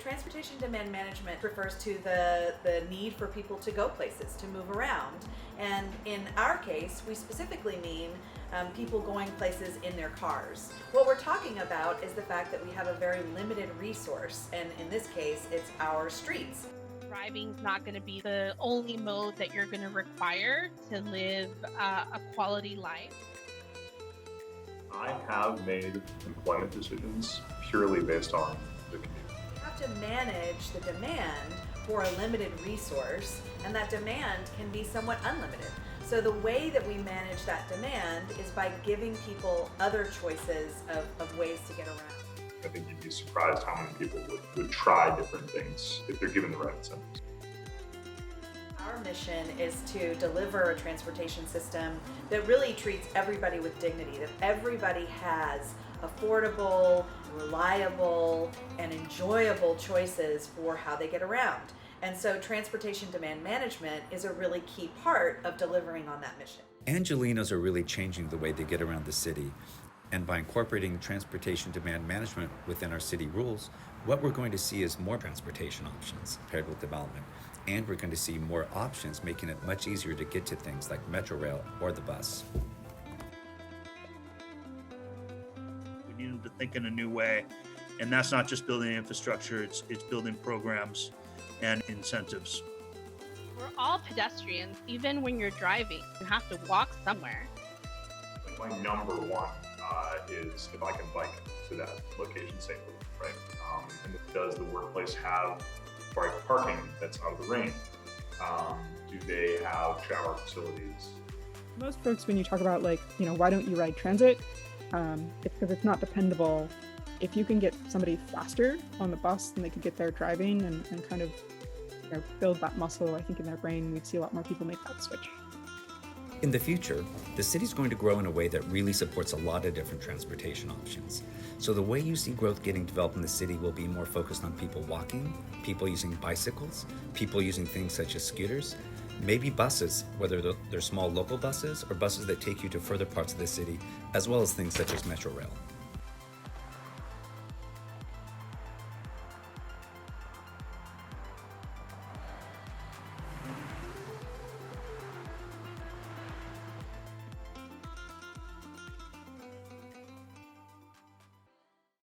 Transportation demand management refers to the need for people to go places, to move around. And in our case, we specifically mean people going places in their cars. What we're talking about is the fact that we have a very limited resource, and in this case, it's our streets. Driving's not going to be the only mode that you're going to require to live a quality life. I have made employment decisions purely based on the commute. You have to manage the demand for a limited resource, and that demand can be somewhat unlimited. So the way that we manage that demand is by giving people other choices of ways to get around. I think you'd be surprised how many people would try different things if they're given the right incentives. Our mission is to deliver a transportation system that really treats everybody with dignity, that everybody has affordable, reliable, and enjoyable choices for how they get around. And so transportation demand management is a really key part of delivering on that mission. Angelenos are really changing the way they get around the city. And by incorporating transportation demand management within our city rules, what we're going to see is more transportation options paired with development. And we're going to see more options, making it much easier to get to things like Metro Rail or the bus. We needed to think in a new way, and that's not just building infrastructure, it's building programs and incentives. We're all pedestrians, even when you're driving. You have to walk somewhere. My number one is if I can bike to that location safely, right? And does the workplace have bike parking that's out of the rain? Do they have shower facilities? Most folks, when you talk about why don't you ride transit? It's because it's not dependable. If you can get somebody faster on the bus, then they could get there driving and kind of build that muscle, I think, in their brain. We'd see a lot more people make that switch. In the future, the city's going to grow in a way that really supports a lot of different transportation options. So the way you see growth getting developed in the city will be more focused on people walking, people using bicycles, people using things such as scooters, maybe buses, whether they're small local buses or buses that take you to further parts of the city, as well as things such as Metro Rail.